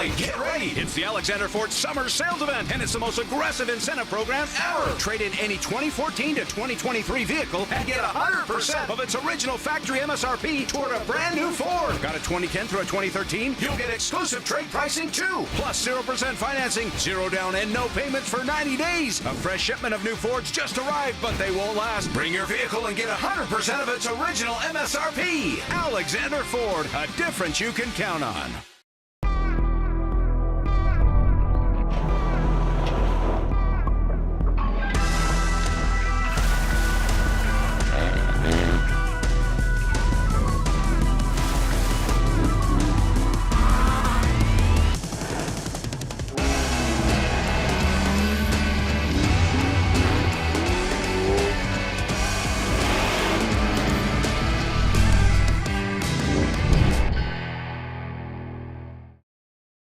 family, get ready. It's the Alexander Ford Summer Sales Event, and it's the most aggressive incentive program ever. Trade in any 2014 to 2023 vehicle and get 100% of its original factory MSRP toward a brand new Ford. Got a 2010 through a 2013? You'll get exclusive trade pricing too. Plus 0% financing, 0 down and no payments for 90 days. A fresh shipment of new Fords just arrived, but they won't last. Bring your vehicle and get 100% of its original MSRP. Alexander Ford, a difference you can count on.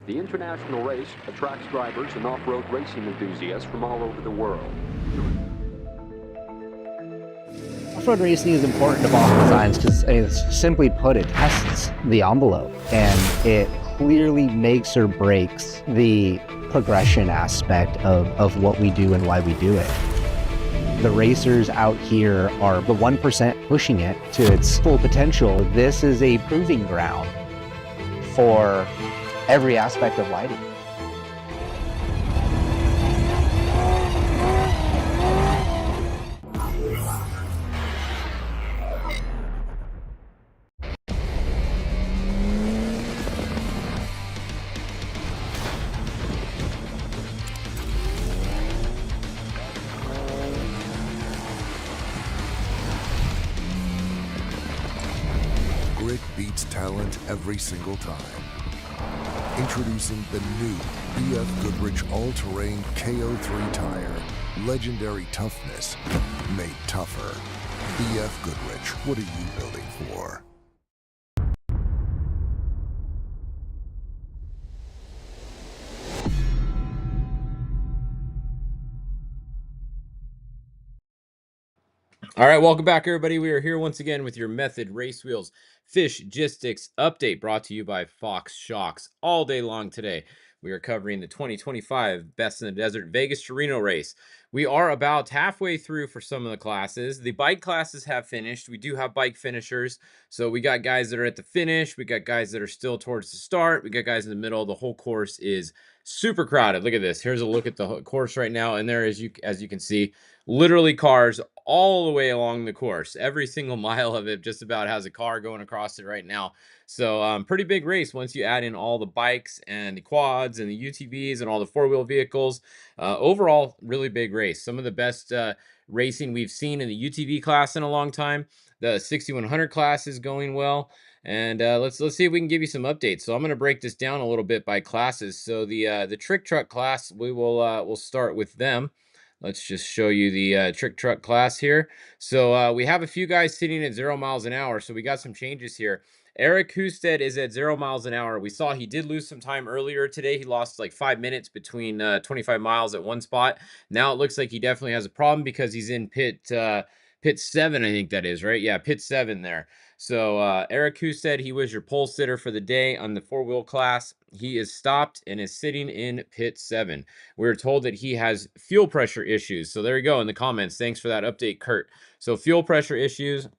The international race attracts drivers and off-road racing enthusiasts from all over the world. Off-road racing is important of all designs because, simply put, it tests the envelope and it clearly makes or breaks the progression aspect of what we do and why we do it. The racers out here are the 1% pushing it to its full potential. This is a proving ground for every aspect of lighting. Grit beats talent every single time. Introducing the new BF Goodrich all-terrain KO3 tire. Legendary toughness made tougher. BF Goodrich, what are you building for? All right, welcome back, everybody. We are here once again with your Method Race Wheels Fishgistics update brought to you by Fox Shocks. All day long today, we are covering the 2025 Best in the Desert Vegas to Reno race. We are about halfway through for some of the classes. The bike classes have finished. We do have bike finishers. So we got guys that are at the finish. We got guys that are still towards the start. We got guys in the middle. The whole course is super crowded. Look at this. Here's a look at the course right now. And there, as you can see, literally cars all the way along the course. Every single mile of it just about has a car going across it right now. So pretty big race once you add in all the bikes and the quads and the UTVs and all the four-wheel vehicles. Overall, really big race. Some of the best racing we've seen in the UTV class in a long time. The 6100 class is going well. And let's see if we can give you some updates. So I'm going to break this down a little bit by classes. So the trick truck class, we'll start with them. Let's just show you the trick truck class here. So we have a few guys sitting at 0 miles an hour. So we got some changes here. Eric Husted is at 0 miles an hour. We saw he did lose some time earlier today. He lost like 5 minutes between 25 miles at one spot. Now it looks like he definitely has a problem because he's in pit 7, I think that is, right? Yeah, pit 7 there. So Eric Husted, he was your pole sitter for the day on the four-wheel class. He is stopped and is sitting in pit 7. We're told that he has fuel pressure issues. So there you go in the comments. Thanks for that update, Kurt. So fuel pressure issues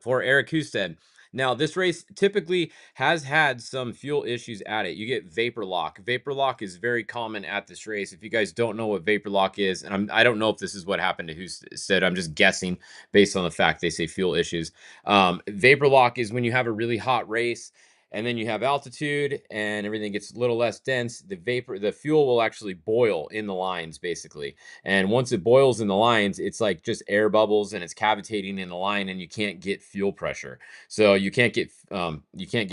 for Eric Husted. Now, this race typically has had some fuel issues at it. You get vapor lock. Vapor lock is very common at this race. If you guys don't know what vapor lock is, and I don't know if this is what happened to Husted, I'm just guessing based on the fact they say fuel issues. Vapor lock is when you have a really hot race and then you have altitude and everything gets a little less dense. The fuel will actually boil in the lines, basically. And once it boils in the lines, it's like just air bubbles and it's cavitating in the line, and you can't get fuel pressure. So you can't get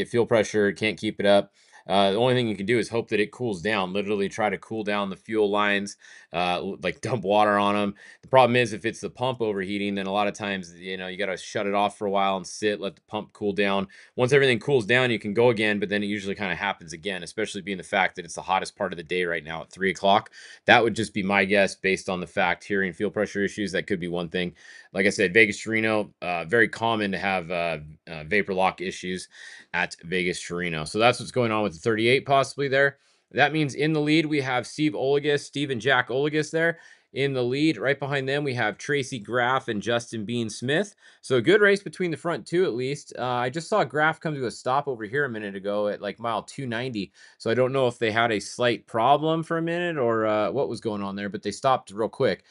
fuel pressure, can't keep it up. The only thing you can do is hope that it cools down. Literally try to cool down the fuel lines, like dump water on them. The problem is if it's the pump overheating, then a lot of times, you got to shut it off for a while and sit, let the pump cool down. Once everything cools down, you can go again, but then it usually kind of happens again, especially being the fact that it's the hottest part of the day right now at 3 o'clock. That would just be my guess based on the fact hearing fuel pressure issues. That could be one thing. Like I said, Vegas to Reno, very common to have vapor lock issues at Vegas to Reno. So that's what's going on with the 38 possibly there. That means in the lead, we have Steve and Jack Olagus there. In the lead, right behind them, we have Tracy Graff and Justin Bean Smith. So a good race between the front two, at least. I just saw Graff come to a stop over here a minute ago at like mile 290. So I don't know if they had a slight problem for a minute or what was going on there, but they stopped real quick.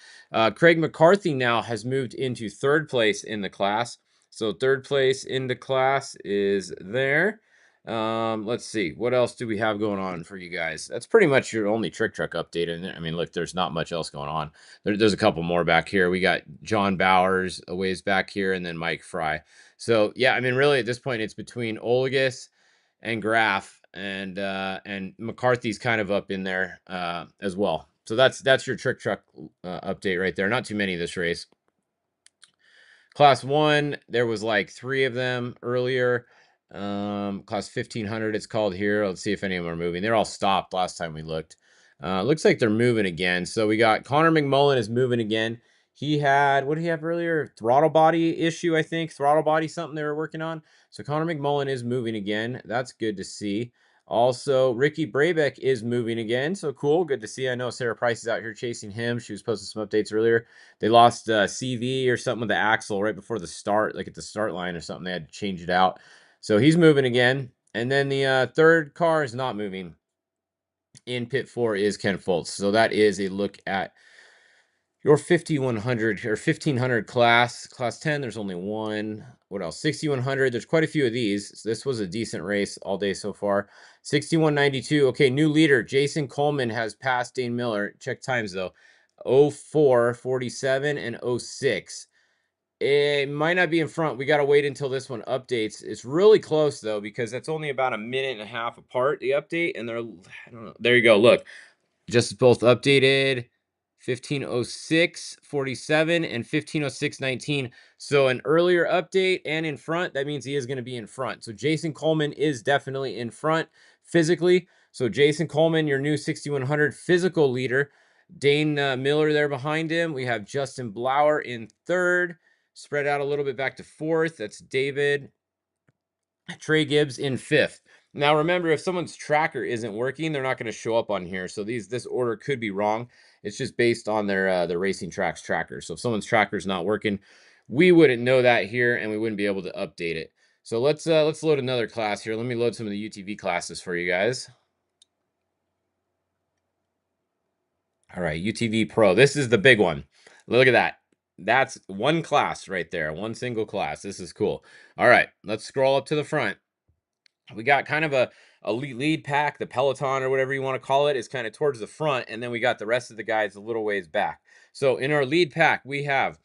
Craig McCarthy now has moved into third place in the class. So third place in the class is there. Let's see, what else do we have going on for you guys? That's pretty much your only trick truck update. And I mean, look, there's not much else going on. There's a couple more back here. We got John Bowers a ways back here, and then Mike Fry. So yeah, I mean, really at this point, it's between Olagus and Graff, and McCarthy's kind of up in there as well. So that's your trick truck update right there. Not too many this race. Class 1, there was like 3 of them earlier. Class 1500, it's called here. Let's see if any of them are moving. They're all stopped last time we looked. Looks like they're moving again. So we got Connor McMullen is moving again. He had, what did he have earlier? Throttle body issue, I think. Throttle body, something they were working on. So Connor McMullen is moving again. That's good to see. Also, Ricky Brabeck is moving again. So cool. Good to see. I know Sarah Price is out here chasing him. She was posting some updates earlier. They lost CV or something with the axle right before the start, like at the start line or something. They had to change it out. So he's moving again. And then the third car is not moving. In pit 4 is Ken Foltz. So that is a look at your 5100 or 1500 class. Class 10, there's only one. What else? 6100. There's quite a few of these. So this was a decent race all day so far. 6192. Okay, new leader. Jason Coleman has passed Dane Miller. Check times though. 04:47 and 06. It might not be in front. We got to wait until this one updates. It's really close though, because that's only about a minute and a half apart, the update. And they're, I don't know. There you go. Look, just both updated. 15:06:47 and 15:06:19. So an earlier update and in front, that means he is going to be in front. So Jason Coleman is definitely in front physically. So Jason Coleman, your new 6100 physical leader. Dane Miller there behind him. We have Justin Blauer in third. Spread out a little bit back to fourth. That's David. Trey Gibbs in fifth. Now remember, if someone's tracker isn't working, they're not going to show up on here. So this order could be wrong. It's just based on their the Racing Tracks tracker. So if someone's tracker is not working, we wouldn't know that here, and we wouldn't be able to update it. So let's load another class here. Let me load some of the UTV classes for you guys. All right, UTV Pro. This is the big one. Look at that. That's one class right there, one single class. This is cool. All right, let's scroll up to the front. We got kind of a lead pack, the peloton or whatever you want to call it, is kind of towards the front, and then we got the rest of the guys a little ways back. So in our lead pack, we have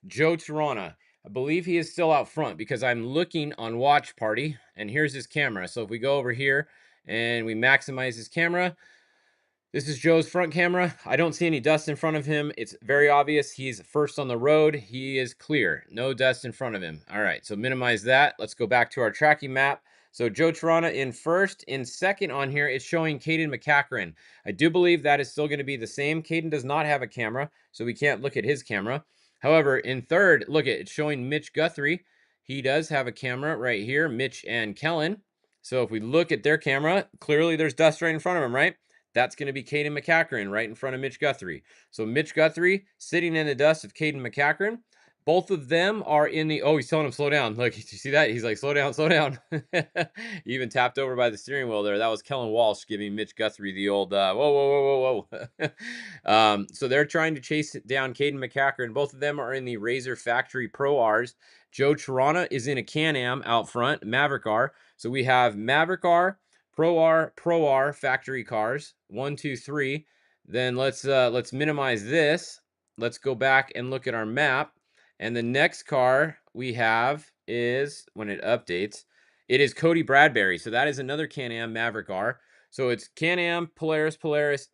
Joe Tirana. I believe he is still out front because I'm looking on Watch Party, and here's his camera. So if we go over here and we maximize his camera, this is Joe's front camera. I don't see any dust in front of him. It's very obvious he's first on the road. He is clear. No dust in front of him. All right, so minimize that. Let's go back to our tracking map. So Joe Tirana in first. In second on here, it's showing Caden McCachran. I do believe that is still going to be the same. Caden does not have a camera, so we can't look at his camera. However, in third, look, it's showing Mitch Guthrie. He does have a camera right here, Mitch and Kellen. So if we look at their camera, clearly there's dust right in front of him, right? That's going to be Caden McCachran right in front of Mitch Guthrie. So Mitch Guthrie sitting in the dust of Caden McCachran. Both of them are in the, oh, he's telling him slow down. Look, you see that? He's like, slow down, slow down. He even tapped over by the steering wheel there. That was Kellen Walsh giving Mitch Guthrie the old, whoa, whoa, whoa, whoa, whoa. So they're trying to chase down Caden McCachran. Both of them are in the Razor Factory Pro Rs. Joe Tirana is in a Can-Am out front, Maverick R. So we have Maverick R, Pro R factory cars. 1, 2, 3. Then let's minimize this. Let's go back and look at our map. And the next car we have is, when it updates, it is Cody Bradbury. So that is another Can-Am Maverick R. So it's Can-Am, Polaris,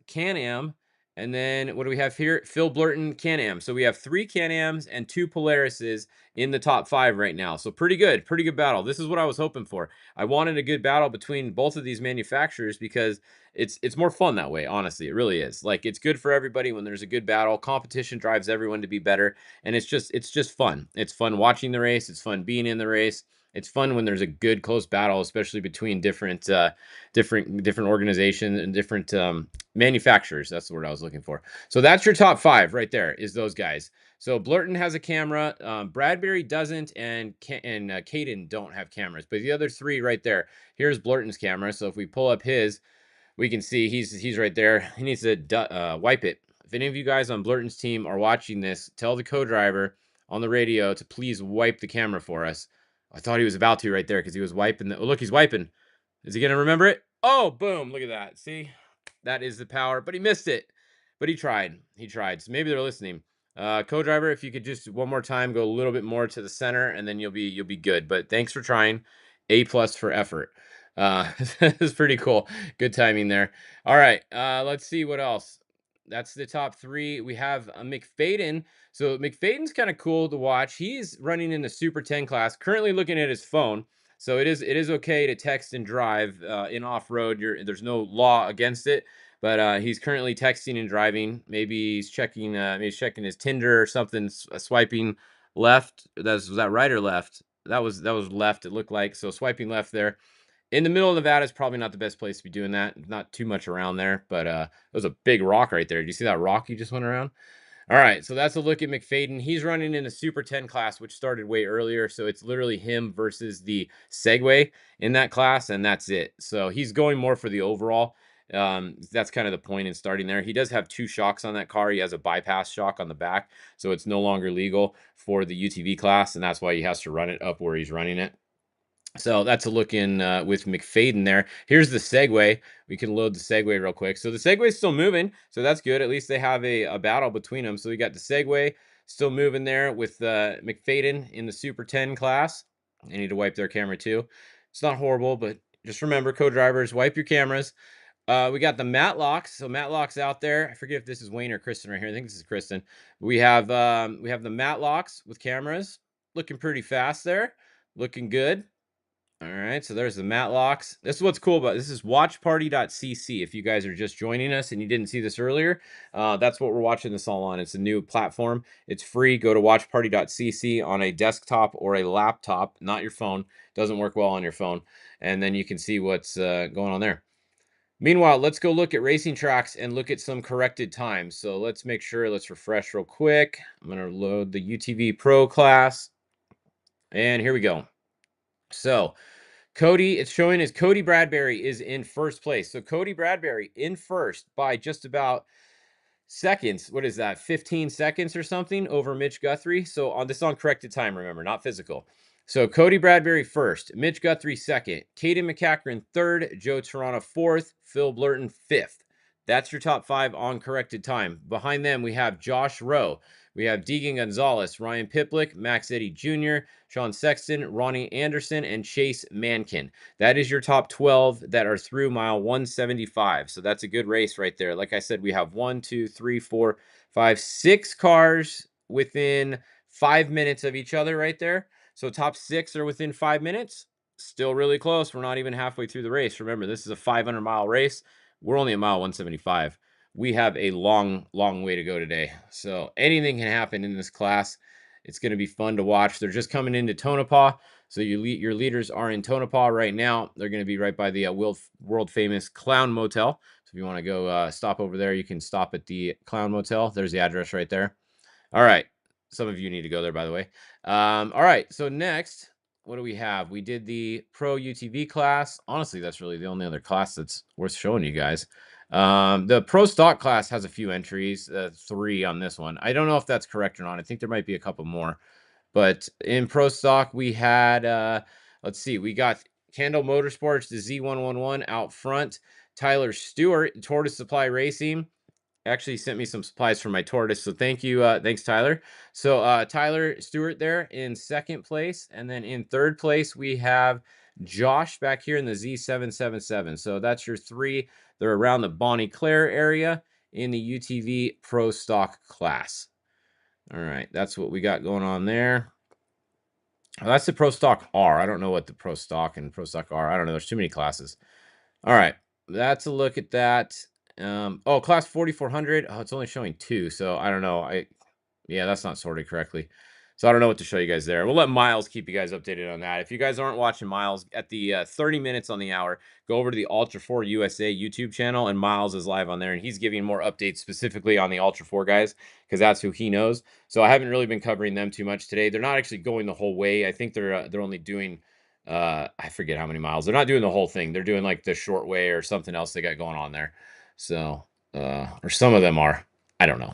Can-Am. And then what do we have here? Phil Blurton, Can-Am. So we have 3 Can-Ams and 2 Polarises in the top 5 right now. So pretty good battle. This is what I was hoping for. I wanted a good battle between both of these manufacturers because it's more fun that way, honestly. It really is. Like, it's good for everybody when there's a good battle. Competition drives everyone to be better, and it's just fun. It's fun watching the race. It's fun being in the race. It's fun when there's a good close battle, especially between different organizations and different manufacturers. That's the word I was looking for. So that's your top 5 right there, is those guys. So Blurton has a camera, Bradbury doesn't, and Caden don't have cameras. But the other 3 right there, here's Blurton's camera. So if we pull up his, we can see he's right there. He needs to wipe it. If any of you guys on Blurton's team are watching this, tell the co-driver on the radio to please wipe the camera for us. I thought he was about to right there because he was wiping. Oh, look, he's wiping. Is he going to remember it? Oh, boom. Look at that. See? That is the power. But he missed it. But he tried. He tried. So maybe they're listening. Co-driver, if you could just one more time go a little bit more to the center, and then you'll be good. But thanks for trying. A+ for effort. It's pretty cool. Good timing there. All right. Let's see what else. That's the top 3. We have McFadden. So McFadden's kind of cool to watch. He's running in the Super 10 class, currently looking at his phone. So it is okay to text and drive in off-road. There's no law against it, but he's currently texting and driving. Maybe he's checking his Tinder or something, swiping left. Was that right or left? That was left, it looked like. So swiping left there. In the middle of Nevada is probably not the best place to be doing that. Not too much around there, but it was a big rock right there. Do you see that rock you just went around? All right, so that's a look at McFadden. He's running in the Super 10 class, which started way earlier. So it's literally him versus the Segway in that class, and that's it. So he's going more for the overall. That's kind of the point in starting there. He does have 2 shocks on that car. He has a bypass shock on the back, so it's no longer legal for the UTV class, and that's why he has to run it up where he's running it. So that's a look in with McFadden there. Here's the Segway. We can load the Segway real quick. So the Segway's still moving, so that's good. At least they have a battle between them. So we got the Segway still moving there with McFadden in the Super 10 class. They need to wipe their camera too. It's not horrible, but just remember, co-drivers, wipe your cameras. We got the Matlocks. So Matlocks out there. I forget if this is Wayne or Kristen right here. I think this is Kristen. We have the Matlocks with cameras. Looking pretty fast there. Looking good. All right, so there's the Matlocks. This is what's cool about this is watchparty.cc. If you guys are just joining us and you didn't see this earlier, that's what we're watching this all on. It's a new platform. It's free. Go to watchparty.cc on a desktop or a laptop, not your phone. Doesn't work well on your phone. And then you can see what's going on there. Meanwhile, let's go look at racing tracks and look at some corrected times. So let's make sure, let's refresh real quick. I'm going to load the UTV Pro class. And here we go. So Cody, it's showing as Cody Bradbury is in first place. So Cody Bradbury in first by just about seconds. What is that? 15 seconds or something over Mitch Guthrie. So on this on corrected time, remember, not physical. So Cody Bradbury first, Mitch Guthrie second, Caden McCachran third, Joe Toronto fourth, Phil Blurton fifth. That's your top 5 on corrected time. Behind them, we have Josh Rowe. We have Deegan Gonzalez, Ryan Piplick, Max Eddy Jr., Sean Sexton, Ronnie Anderson, and Chase Mankin. That is your top 12 that are through mile 175. So that's a good race right there. Like I said, we have 1, 2, 3, 4, 5, 6 cars within 5 minutes of each other right there. So top 6 are within 5 minutes. Still really close. We're not even halfway through the race. Remember, this is a 500-mile race. We're only at mile 175. We have a long way to go today. So anything can happen in this class. It's going to be fun to watch. They're just coming into Tonopah. So your leaders are in Tonopah right now. They're going to be right by the world famous Clown Motel. So if you want to go stop over there, you can stop at the Clown Motel. There's the address right there. All right. Some of you need to go there, by the way. All right. So next, what do we have? We did the Pro UTV class. Honestly, that's really the only other class that's worth showing you guys. The Pro Stock class has a few entries, 3 on this one. I don't know if that's correct or not. I think there might be a couple more. But in Pro Stock, we had, let's see, we got Kendall Motorsports, the Z111 out front. Tyler Stewart, Tortoise Supply Racing, actually sent me some supplies for my tortoise, so thank you. Thanks, Tyler. So Tyler Stewart there in second place, and then in third place we have Josh back here in the Z777. So that's your 3. They're around the Bonnie Claire area in the UTV Pro Stock class. All right, that's what we got going on there. Oh, that's the Pro Stock R. I don't know what the Pro Stock and Pro Stock are. I don't know. There's too many classes. All right, that's a look at that. Oh, class 4400. Oh, it's only showing 2, so I don't know. Yeah, that's not sorted correctly. So I don't know what to show you guys there. We'll let Miles keep you guys updated on that. If you guys aren't watching Miles at the 30 minutes on the hour, go over to the Ultra 4 USA YouTube channel, and Miles is live on there, and he's giving more updates specifically on the Ultra 4 guys because that's who he knows. So I haven't really been covering them too much today. They're not actually going the whole way. I think they're only doing I forget how many miles. They're not doing the whole thing. They're doing like the short way or something else they got going on there. So or some of them are. I don't know.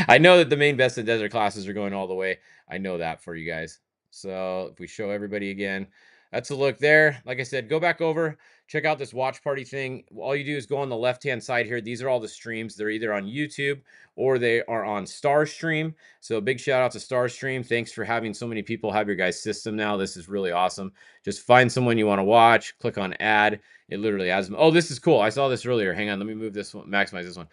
I know that the main best in desert classes are going all the way. I know that for you guys. So if we show everybody again, that's a look there. Like I said, go back over, check out this watch party thing. All you do is go on the left-hand side here. These are all the streams. They're either on YouTube or they are on Starstream. So big shout out to Starstream. Thanks for having so many people have your guys' system now. This is really awesome. Just find someone you want to watch, click on add. It literally adds them. Oh, this is cool. I saw this earlier. Hang on, let me move this one, maximize this one.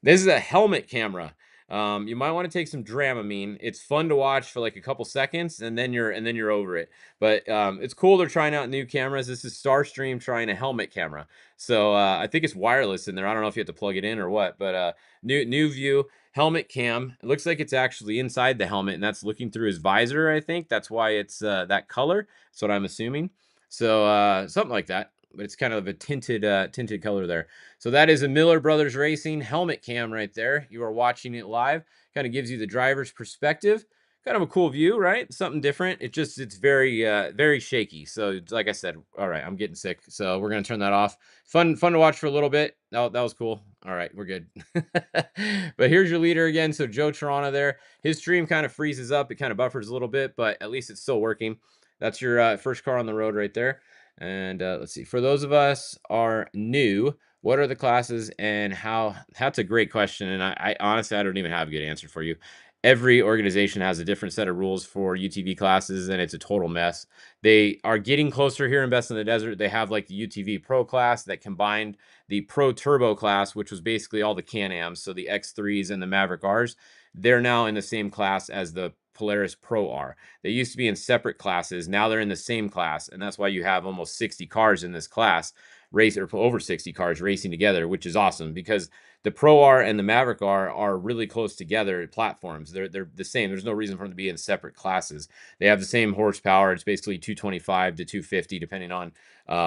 This is a helmet camera. You might want to take some Dramamine. It's fun to watch for like a couple seconds, and then you're over it. But it's cool they're trying out new cameras. This is Starstream trying a helmet camera. So I think it's wireless in there. I don't know if you have to plug it in or what, but new view helmet cam. It looks like it's actually inside the helmet, and that's looking through his visor. I think that's why it's that color. That's what I'm assuming. So something like that. But it's kind of a tinted color there. So that is a Miller Brothers Racing helmet cam right there. You are watching it live. Kind of gives you the driver's perspective. Kind of a cool view, right? Something different. It's very shaky. So like I said, all right, I'm getting sick. So we're gonna turn that off. Fun to watch for a little bit. Oh, that was cool. All right, we're good. But here's your leader again. So Joe Toronto there. His stream kind of freezes up. It kind of buffers a little bit, but at least it's still working. That's your first car on the road right there. And let's see, for those of us are new, what are the classes and how? That's a great question. And I honestly, I don't even have a good answer for you. Every organization has a different set of rules for UTV classes, and it's a total mess. They are getting closer here in Best in the Desert. They have like the UTV Pro class that combined the Pro Turbo class, which was basically all the Can-Ams, so the X3s and the Maverick Rs. They're now in the same class as the Polaris Pro R. They used to be in separate classes. Now they're in the same class, and that's why you have almost 60 cars in this class, or over 60 cars racing together, which is awesome because the Pro R and the Maverick R are really close together platforms. They're the same. There's no reason for them to be in separate classes. They have the same horsepower. It's basically 225 to 250, depending on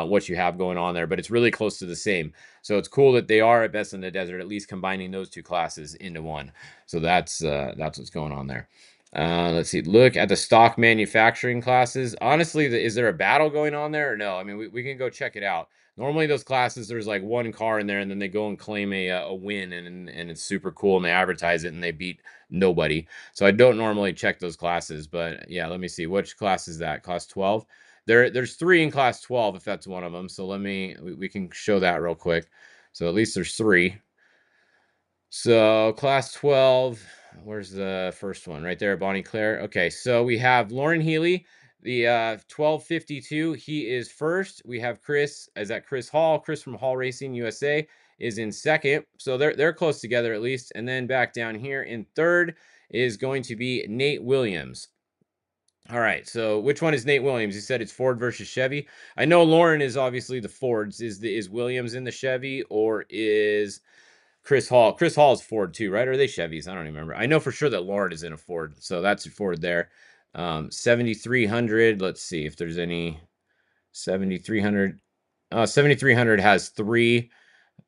what you have going on there, but it's really close to the same. So it's cool that they are at Best in the Desert, at least combining those two classes into one. So that's what's going on there. Let's see. Look at the stock manufacturing classes. Honestly, is there a battle going on there or no? I mean, we can go check it out. Normally, those classes, there's like one car in there, and then they go and claim a win, and it's super cool, and they advertise it, and they beat nobody. So I don't normally check those classes, but yeah, let me see. Which class is that? Class 12? There's 3 in class 12, if that's one of them. So we can show that real quick. So at least there's 3. So class 12, where's the first one? Right there, Bonnie Claire. Okay, so we have Lauren Healy, the 1252. He is first. We have Chris, is that Chris Hall? Chris from Hall Racing USA is in second. So they're close together at least. And then back down here in third is going to be Nate Williams. All right, so which one is Nate Williams? He said it's Ford versus Chevy. I know Lauren is obviously the Fords. Is Williams in the Chevy, or is Chris Hall? Chris Hall is Ford too, right? Or are they Chevys? I don't remember. I know for sure that Lauren is in a Ford, so that's a Ford there. 7300. Let's see if there's any 7300. 7300 has 3.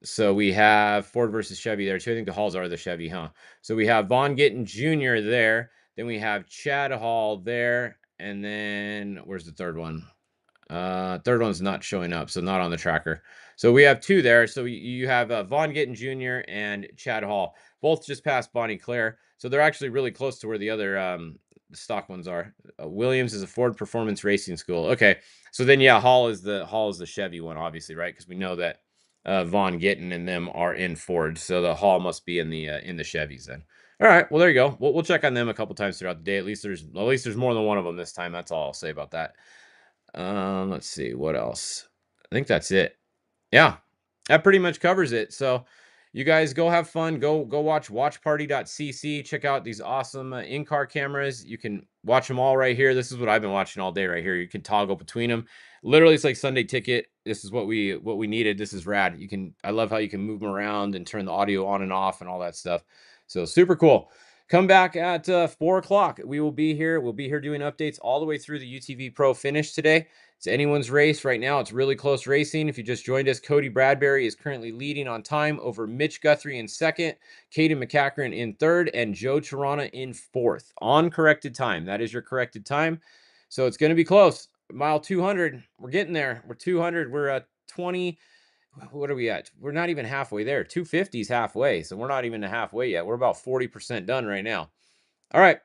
So we have Ford versus Chevy there too. I think the Halls are the Chevy, huh? So we have Von Gittin Jr. there. Then we have Chad Hall there. And then where's the third one? Third one's not showing up, so not on the tracker. So we have 2 there. So you have Von Gittin Jr. and Chad Hall. Both just passed Bonnie Claire. So they're actually really close to where the other stock ones are. Williams is a Ford Performance Racing School. Okay. So then, yeah, Hall is the Chevy one, obviously, right? Because we know that Von Gittin and them are in Ford. So the Hall must be in the Chevys then. All right. Well, there you go. We'll check on them a couple times throughout the day. At least there's more than one of them this time. That's all I'll say about that. Let's see what else. I think that's it. Yeah, that pretty much covers it. So you guys go have fun. Go watch watchparty.cc. Check out these awesome in-car cameras. You can watch them all right here. This is what I've been watching all day right here. You can toggle between them. Literally, it's like Sunday Ticket. This is what we needed. This is rad. I love how you can move them around and turn the audio on and off and all that stuff. So super cool. Come back at 4 o'clock. We will be here. We'll be here doing updates all the way through the UTV Pro finish today. It's anyone's race right now. It's really close racing. If you just joined us, Cody Bradbury is currently leading on time over Mitch Guthrie in second, Caden McCachran in third, and Joe Tirana in fourth on corrected time. That is your corrected time. So it's going to be close. Mile 200. We're getting there. We're 200. We're at 20. What are we at? We're not even halfway there. 250 is halfway. So we're not even halfway yet. We're about 40% done right now. All right.